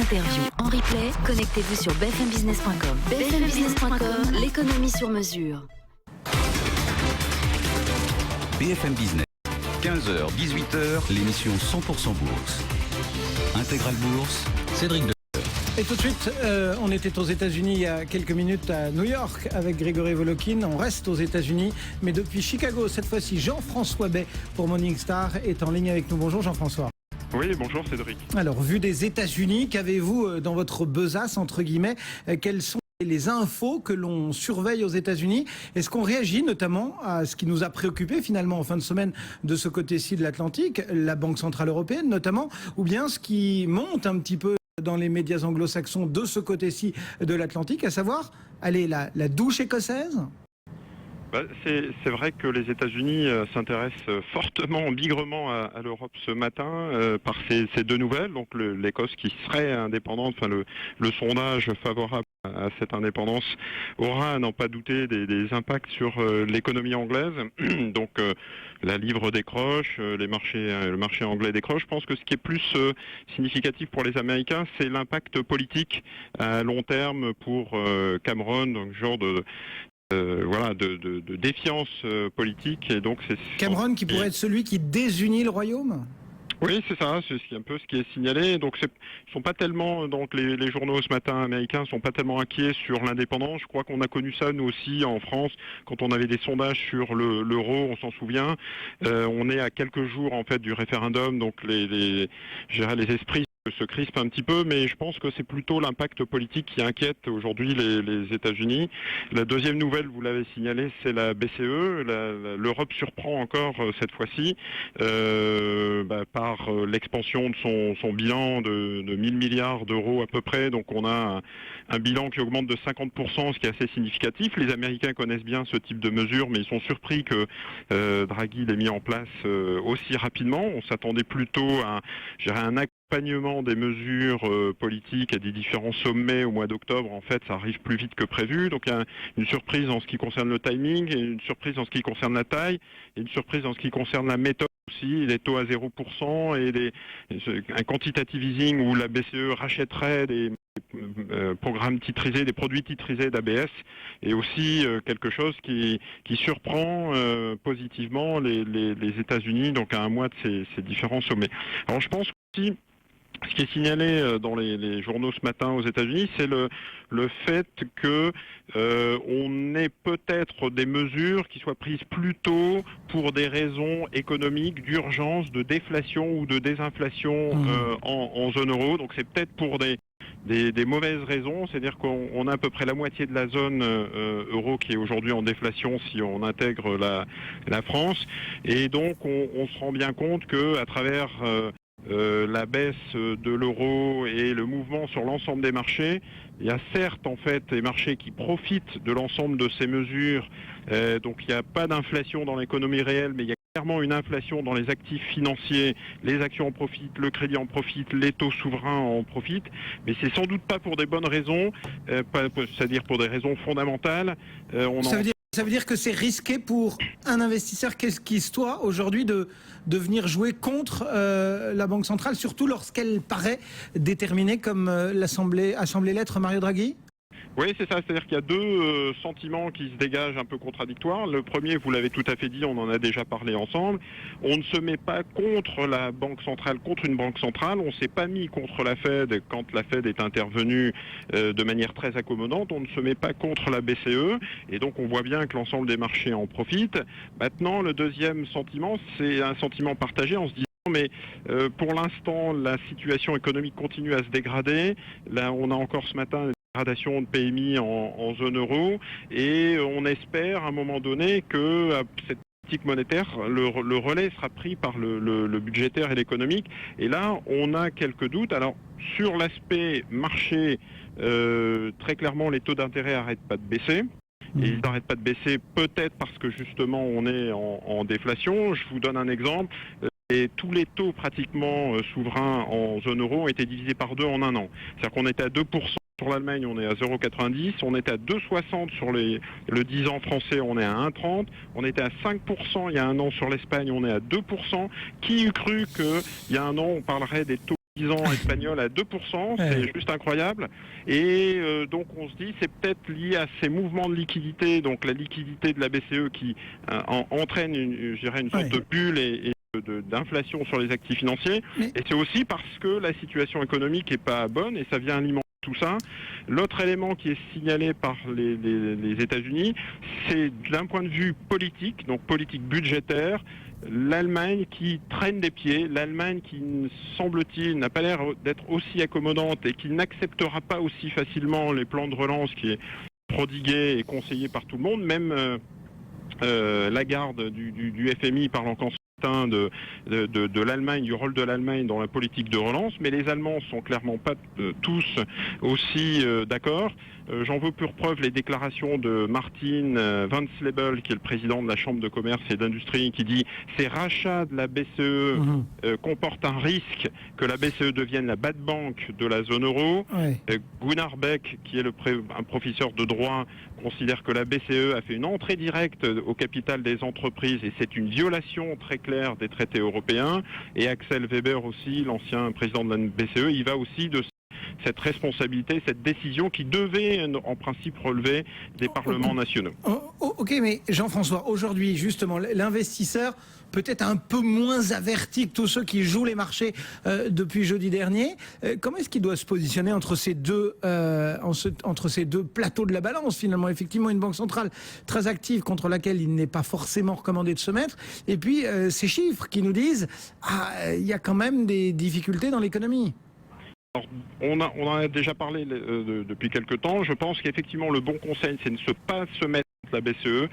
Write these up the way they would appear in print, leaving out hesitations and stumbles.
interviews en replay, connectez-vous sur bfmbusiness.com. bfmbusiness.com, l'économie sur mesure. BFM Business, 15h, 18h, l'émission 100% Bourse. Intégral Bourse, Cédric de... Et tout de suite, on était aux États-Unis il y a quelques minutes à New York avec Grégory Volokin. On reste aux États-Unis, mais depuis Chicago, cette fois-ci, Jean-François Bay pour Morningstar est en ligne avec nous. Bonjour Jean-François. Oui, bonjour Cédric. Alors, vu des États-Unis, qu'avez-vous dans votre besace, entre guillemets, quelles sont les infos que l'on surveille aux États-Unis? Est-ce qu'on réagit notamment à ce qui nous a préoccupé finalement en fin de semaine de ce côté-ci de l'Atlantique, la Banque Centrale Européenne notamment, ou bien ce qui monte un petit peu dans les médias anglo-saxons de ce côté-ci de l'Atlantique, à savoir, allez, la douche écossaise? C'est vrai que les États-Unis s'intéressent fortement, bigrement à l'Europe ce matin par ces deux nouvelles. Donc l'Écosse qui serait indépendante, enfin le sondage favorable à cette indépendance aura, à n'en pas douter, des impacts sur l'économie anglaise. Donc la livre décroche, le marché anglais décroche. Je pense que ce qui est plus significatif pour les Américains, c'est l'impact politique à long terme pour Cameron, donc genre de défiance politique. Et donc c'est Cameron qui pourrait être celui qui désunit le royaume? Oui, c'est ça, c'est un peu ce qui est signalé. Donc ils sont pas tellement, donc les journaux ce matin américains sont pas tellement inquiets sur l'indépendance. Je crois qu'on a connu ça nous aussi en France quand on avait des sondages sur l'euro, on s'en souvient. On est à quelques jours en fait du référendum, donc les esprits se crispe un petit peu, mais je pense que c'est plutôt l'impact politique qui inquiète aujourd'hui les États-Unis. La deuxième nouvelle, vous l'avez signalé, c'est la BCE. L'Europe surprend encore cette fois-ci par l'expansion de son bilan de 1000 milliards d'euros à peu près. Donc on a un bilan qui augmente de 50%, ce qui est assez significatif. Les Américains connaissent bien ce type de mesures, mais ils sont surpris que Draghi l'ait mis en place aussi rapidement. On s'attendait plutôt à un accompagnement des mesures politiques à des différents sommets au mois d'octobre. En fait, ça arrive plus vite que prévu. Donc il y a une surprise en ce qui concerne le timing, et une surprise en ce qui concerne la taille, et une surprise en ce qui concerne la méthode aussi, les taux à 0% et un quantitative easing où la BCE rachèterait des programmes titrisés, des produits titrisés d'ABS, et aussi quelque chose qui surprend positivement les États-Unis, donc à un mois de ces différents sommets. Alors je pense aussi, ce qui est signalé dans les journaux ce matin aux États-Unis, c'est le fait que on ait peut-être des mesures qui soient prises plus tôt pour des raisons économiques, d'urgence, de déflation ou de désinflation en zone euro. Donc c'est peut-être pour des mauvaises raisons, c'est-à-dire qu'on a à peu près la moitié de la zone euro qui est aujourd'hui en déflation si on intègre la France, et donc on se rend bien compte que à travers la baisse de l'euro et le mouvement sur l'ensemble des marchés, il y a certes en fait des marchés qui profitent de l'ensemble de ces mesures, donc il n'y a pas d'inflation dans l'économie réelle, mais il y a clairement une inflation dans les actifs financiers, les actions en profitent, le crédit en profite, les taux souverains en profitent, mais c'est sans doute pas pour des bonnes raisons, c'est-à-dire pour des raisons fondamentales. Ça veut dire que c'est risqué pour un investisseur qui soit aujourd'hui de venir jouer contre la Banque centrale, surtout lorsqu'elle paraît déterminée comme a semblé l'être Mario Draghi? Oui, c'est ça. C'est-à-dire qu'il y a deux sentiments qui se dégagent un peu contradictoires. Le premier, vous l'avez tout à fait dit, on en a déjà parlé ensemble. On ne se met pas contre la Banque centrale, contre une banque centrale. On ne s'est pas mis contre la Fed quand la Fed est intervenue de manière très accommodante. On ne se met pas contre la BCE. Et donc, on voit bien que l'ensemble des marchés en profitent. Maintenant, le deuxième sentiment, c'est un sentiment partagé en se disant mais pour l'instant, la situation économique continue à se dégrader. Là, on a encore ce matin dégradation de PMI en zone euro, et on espère à un moment donné que cette politique monétaire, le relais sera pris par le budgétaire et l'économique. Et là, on a quelques doutes. Alors, sur l'aspect marché, très clairement, les taux d'intérêt n'arrêtent pas de baisser. Et ils n'arrêtent pas de baisser peut-être parce que justement on est en déflation. Je vous donne un exemple. Et tous les taux pratiquement souverains en zone euro ont été divisés par 2 en un an. C'est-à-dire qu'on était à 2%. Sur l'Allemagne, on est à 0,90. On est à 2,60 sur le 10 ans français, on est à 1,30. On était à 5% il y a un an sur l'Espagne, on est à 2%. Qui eût cru qu'il y a un an, on parlerait des taux 10 ans espagnol à 2%, c'est juste incroyable. Et donc on se dit c'est peut-être lié à ces mouvements de liquidité, donc la liquidité de la BCE qui entraîne une sorte de bulle et d'inflation sur les actifs financiers. Et c'est aussi parce que la situation économique n'est pas bonne et ça vient alimenter tout ça. L'autre élément qui est signalé par les États-Unis, c'est d'un point de vue politique, donc politique budgétaire, l'Allemagne qui traîne des pieds, l'Allemagne qui, semble-t-il, n'a pas l'air d'être aussi accommodante et qui n'acceptera pas aussi facilement les plans de relance qui est prodigué et conseillé par tout le monde, même Lagarde du FMI parle encore de l'Allemagne, du rôle de l'Allemagne dans la politique de relance, mais les Allemands sont clairement pas tous aussi d'accord. J'en veux pour preuve les déclarations de Martin Van Slebel, qui est le président de la Chambre de commerce et d'industrie, qui dit ces rachats de la BCE comportent un risque que la BCE devienne la bad bank de la zone euro. Gunnar Beck, qui est un professeur de droit, considère que la BCE a fait une entrée directe au capital des entreprises et c'est une violation très claire des traités européens. Et Axel Weber aussi, l'ancien président de la BCE, il va aussi de cette responsabilité, cette décision qui devait en principe relever des parlements nationaux. Ok, mais Jean-François, aujourd'hui justement, l'investisseur peut-être un peu moins averti que tous ceux qui jouent les marchés depuis jeudi dernier. Comment est-ce qu'il doit se positionner entre ces deux plateaux de la balance finalement? Effectivement, une banque centrale très active contre laquelle il n'est pas forcément recommandé de se mettre. Et puis ces chiffres qui nous disent il y a quand même des difficultés dans l'économie. On en a déjà parlé depuis quelques temps. Je pense qu'effectivement le bon conseil, c'est de ne pas se mettre contre la BCE,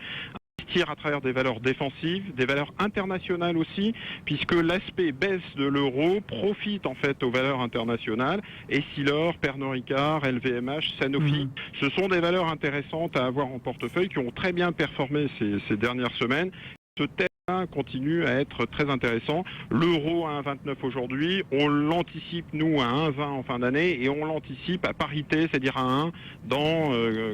investir à travers des valeurs défensives, des valeurs internationales aussi, puisque l'aspect baisse de l'euro profite en fait aux valeurs internationales. Essilor, Pernod Ricard, LVMH, Sanofi, ce sont des valeurs intéressantes à avoir en portefeuille qui ont très bien performé ces dernières semaines. Ce thème continue à être très intéressant. L'euro à 1,29 aujourd'hui, on l'anticipe nous à 1,20 en fin d'année et on l'anticipe à parité, c'est-à-dire à 1 dans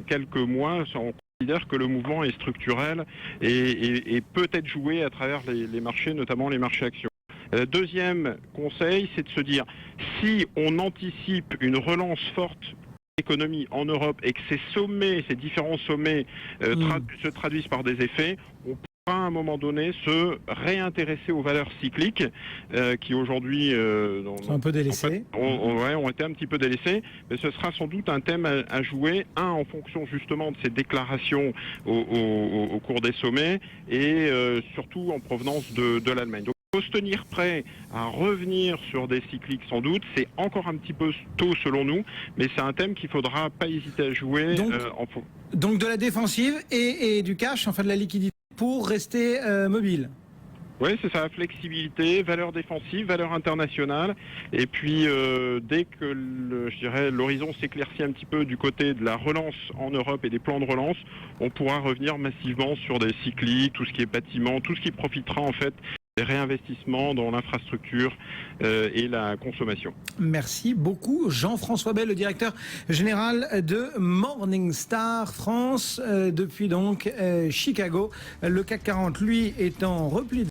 quelques mois. On considère que le mouvement est structurel et peut être joué à travers les marchés, notamment les marchés actions. Deuxième conseil, c'est de se dire, si on anticipe une relance forte économie en Europe et que ces différents sommets se traduisent par des effets, on à un moment donné se réintéresser aux valeurs cycliques qui aujourd'hui sont un peu délaissées. Ont été un petit peu délaissées, mais ce sera sans doute un thème à jouer, en fonction justement de ces déclarations au cours des sommets et surtout en provenance de l'Allemagne. Donc, il faut se tenir prêt à revenir sur des cycliques sans doute. C'est encore un petit peu tôt selon nous, mais c'est un thème qu'il ne faudra pas hésiter à jouer. Donc de la défensive et du cash, enfin de la liquidité pour rester mobile. Oui, c'est ça, flexibilité, valeur défensive, valeur internationale. Et puis, dès que l'horizon s'éclaircit un petit peu du côté de la relance en Europe et des plans de relance, on pourra revenir massivement sur des cycliques, tout ce qui est bâtiment, tout ce qui profitera en fait des réinvestissements dans l'infrastructure et la consommation. Merci beaucoup Jean-François Bel, le directeur général de Morningstar France, depuis donc Chicago. Le CAC 40, lui, est en repli.